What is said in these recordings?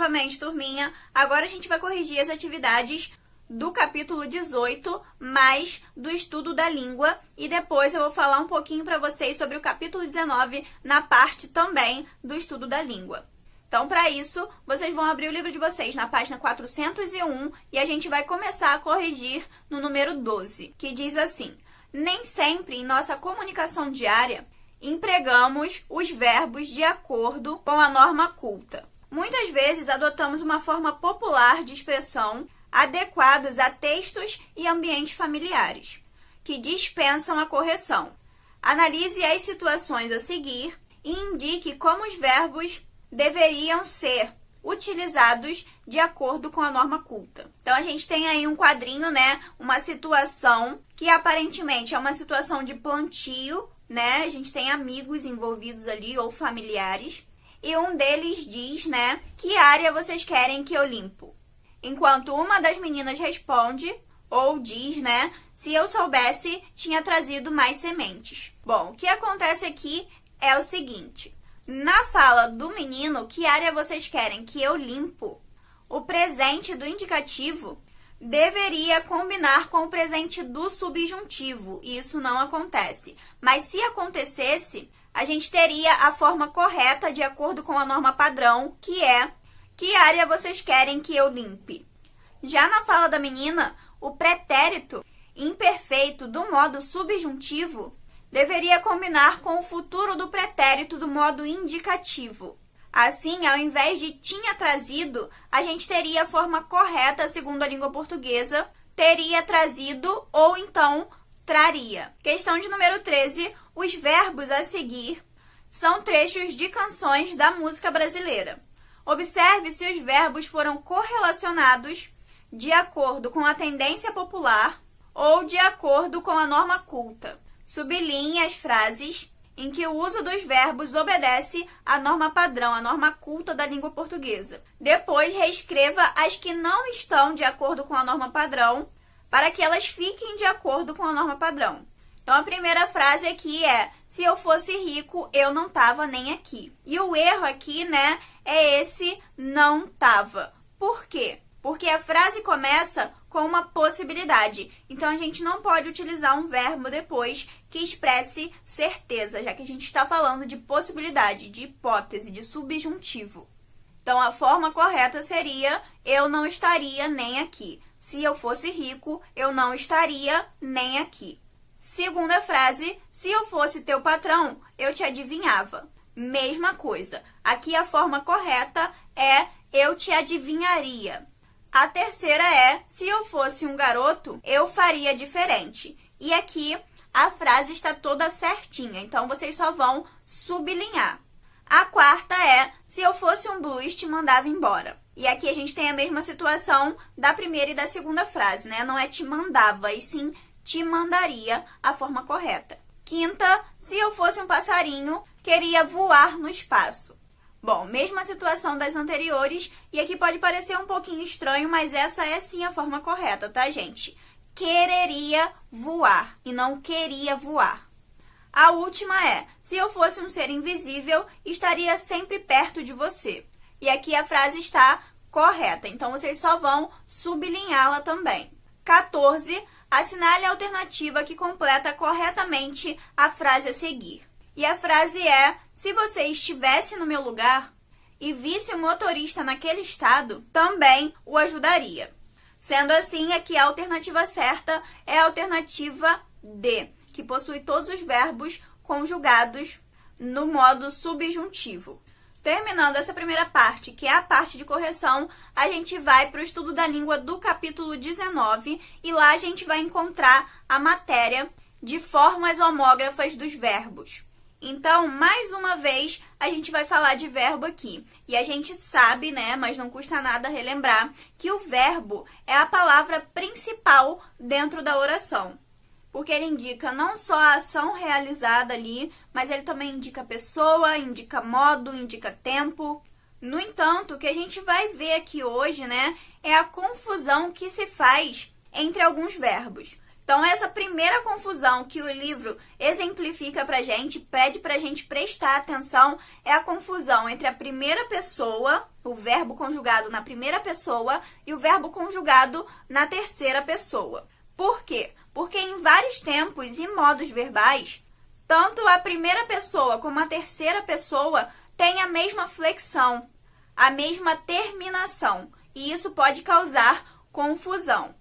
novamente, turminha. Agora a gente vai corrigir as atividades do capítulo 18, mais do estudo da língua. E depois eu vou falar um pouquinho para vocês sobre o capítulo 19, na parte também do estudo da língua. Então, para isso, vocês vão abrir o livro de vocês na página 401 e a gente vai começar a corrigir no número 12, que diz assim: nem sempre em nossa comunicação diária empregamos os verbos de acordo com a norma culta. Muitas vezes adotamos uma forma popular de expressão adequados a textos e ambientes familiares, que dispensam a correção. Analise as situações a seguir e indique como os verbos deveriam ser utilizados de acordo com a norma culta. Então, a gente tem aí um quadrinho, né? Uma situação que aparentemente é uma situação de plantio, né? A gente tem amigos envolvidos ali ou familiares. E um deles diz, né? Que área vocês querem que eu limpo? Enquanto uma das meninas responde ou diz, né? Se eu soubesse, tinha trazido mais sementes. Bom, o que acontece aqui é o seguinte: na fala do menino, que área vocês querem que eu limpo? O presente do indicativo deveria combinar com o presente do subjuntivo, e isso não acontece. Mas se acontecesse, a gente teria a forma correta de acordo com a norma padrão, que é: que área vocês querem que eu limpe? Já na fala da menina, o pretérito imperfeito do modo subjuntivo deveria combinar com o futuro do pretérito do modo indicativo. Assim, ao invés de tinha trazido, a gente teria a forma correta, segundo a língua portuguesa, teria trazido ou então traria. Questão de número 13. Os verbos a seguir são trechos de canções da música brasileira. Observe se os verbos foram correlacionados de acordo com a tendência popular ou de acordo com a norma culta. Sublinhe as frases em que o uso dos verbos obedece à norma padrão, à norma culta da língua portuguesa. Depois, reescreva as que não estão de acordo com a norma padrão, para que elas fiquem de acordo com a norma padrão. Então, a primeira frase aqui é: se eu fosse rico, eu não tava nem aqui. E o erro aqui, né, é esse não tava. Por quê? Porque a frase começa com uma possibilidade. Então, a gente não pode utilizar um verbo depois que expresse certeza, já que a gente está falando de possibilidade, de hipótese, de subjuntivo. Então, a forma correta seria: eu não estaria nem aqui. Se eu fosse rico, eu não estaria nem aqui. Segunda frase: se eu fosse teu patrão, eu te adivinhava. Mesma coisa. Aqui a forma correta é: eu te adivinharia. A terceira é: se eu fosse um garoto, eu faria diferente. E aqui a frase está toda certinha, então vocês só vão sublinhar. A quarta é: se eu fosse um blues, te mandava embora. E aqui a gente tem a mesma situação da primeira e da segunda frase, né? Não é te mandava, e sim te mandaria, a forma correta. Quinta: se eu fosse um passarinho, queria voar no espaço. Bom, mesma situação das anteriores, e aqui pode parecer um pouquinho estranho, mas essa é sim a forma correta, tá, gente? Quereria voar e não queria voar. A última é: se eu fosse um ser invisível, estaria sempre perto de você. E aqui a frase está correta, então vocês só vão sublinhá-la também. 14. Assinale a alternativa que completa corretamente a frase a seguir. E a frase é: se você estivesse no meu lugar e visse o motorista naquele estado, também o ajudaria. Sendo assim, aqui a alternativa certa é a alternativa D, que possui todos os verbos conjugados no modo subjuntivo. Terminando essa primeira parte, que é a parte de correção, a gente vai para o estudo da língua do capítulo 19 e lá a gente vai encontrar a matéria de formas homógrafas dos verbos. Então, mais uma vez, a gente vai falar de verbo aqui. E a gente sabe, né, mas não custa nada relembrar, que o verbo é a palavra principal dentro da oração. Porque ele indica não só a ação realizada ali, mas ele também indica pessoa, indica modo, indica tempo. No entanto, o que a gente vai ver aqui hoje, né, é a confusão que se faz entre alguns verbos. Então, essa primeira confusão que o livro exemplifica pra gente, pede pra gente prestar atenção, é a confusão entre a primeira pessoa, o verbo conjugado na primeira pessoa, e o verbo conjugado na terceira pessoa. Por quê? Porque em vários tempos e modos verbais, tanto a primeira pessoa como a terceira pessoa têm a mesma flexão, a mesma terminação, e isso pode causar confusão.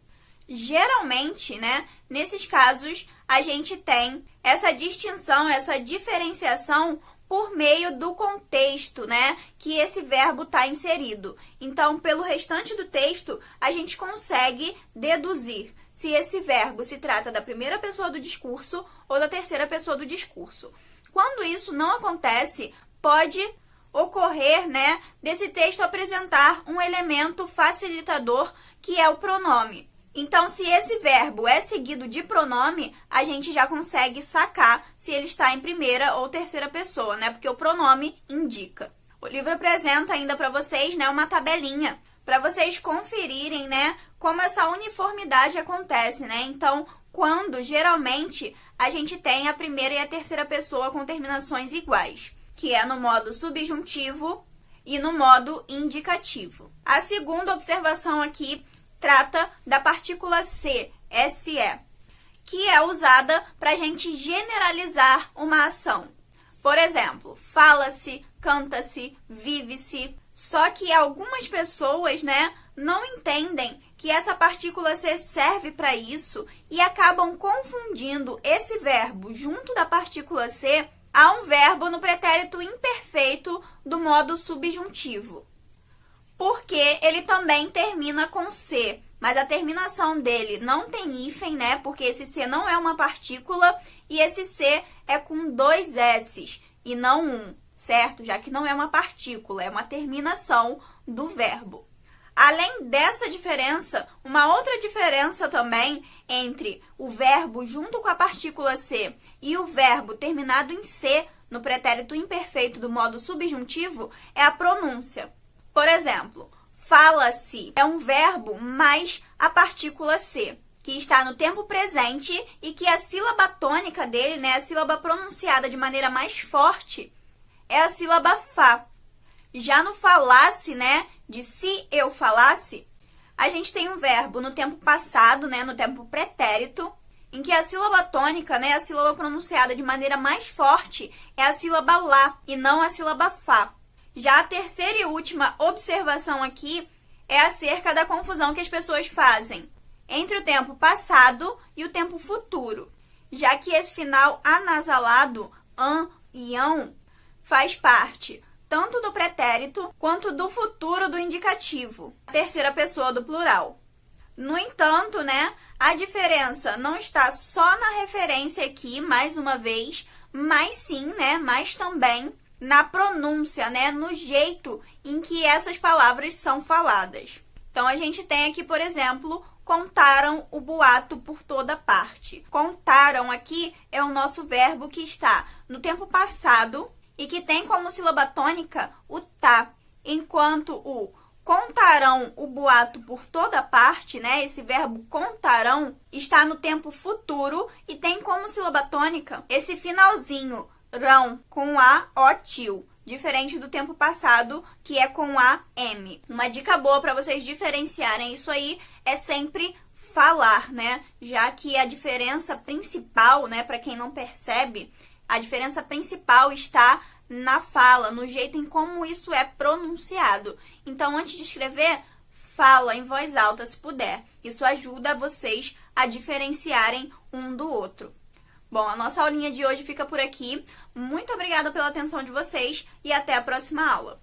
Geralmente, né, nesses casos, a gente tem essa distinção, essa diferenciação por meio do contexto, né, que esse verbo está inserido. Então, pelo restante do texto, a gente consegue deduzir se esse verbo se trata da primeira pessoa do discurso ou da terceira pessoa do discurso. Quando isso não acontece, pode ocorrer, né, desse texto apresentar um elemento facilitador, que é o pronome. Então, se esse verbo é seguido de pronome, a gente já consegue sacar se ele está em primeira ou terceira pessoa, né? Porque o pronome indica. O livro apresenta ainda para vocês, né, uma tabelinha para vocês conferirem, né, como essa uniformidade acontece, né? Então, quando geralmente a gente tem a primeira e a terceira pessoa com terminações iguais, que é no modo subjuntivo e no modo indicativo. A segunda observação aqui trata da partícula se, que é usada para a gente generalizar uma ação. Por exemplo, fala-se, canta-se, vive-se. Só que algumas pessoas, né, não entendem que essa partícula se serve para isso e acabam confundindo esse verbo junto da partícula se a um verbo no pretérito imperfeito do modo subjuntivo, porque ele também termina com C, mas a terminação dele não tem hífen, né? Porque esse C não é uma partícula e esse C é com 2 S's e não um, certo? Já que não é uma partícula, é uma terminação do verbo. Além dessa diferença, uma outra diferença também entre o verbo junto com a partícula C e o verbo terminado em C no pretérito imperfeito do modo subjuntivo é a pronúncia. Por exemplo, fala-se é um verbo mais a partícula C, que está no tempo presente e que a sílaba tônica dele, né, a sílaba pronunciada de maneira mais forte, é a sílaba Fá. Já no falasse, né, de se eu falasse, a gente tem um verbo no tempo passado, né, no tempo pretérito, em que a sílaba tônica, né, a sílaba pronunciada de maneira mais forte, é a sílaba Lá e não a sílaba Fá. Já a terceira e última observação aqui é acerca da confusão que as pessoas fazem entre o tempo passado e o tempo futuro, já que esse final anasalado, an e ão, faz parte tanto do pretérito quanto do futuro do indicativo, a terceira pessoa do plural. No entanto, né, a diferença não está só na referência aqui, mais uma vez, mas sim, né, mas também na pronúncia, né, no jeito em que essas palavras são faladas. Então, a gente tem aqui, por exemplo, contaram o boato por toda parte. Contaram aqui é o nosso verbo que está no tempo passado e que tem como sílaba tônica o tá, enquanto o contarão o boato por toda parte, né, esse verbo contarão, está no tempo futuro e tem como sílaba tônica esse finalzinho, rão, com a, ó, tio, diferente do tempo passado, que é com a, m. Uma dica boa para vocês diferenciarem isso aí é sempre falar, né? Já que a diferença principal, né, para quem não percebe, a diferença principal está na fala, no jeito em como isso é pronunciado. Então, antes de escrever, fala em voz alta, se puder. Isso ajuda vocês a diferenciarem um do outro. Bom, a nossa aulinha de hoje fica por aqui. Muito obrigada pela atenção de vocês e até a próxima aula.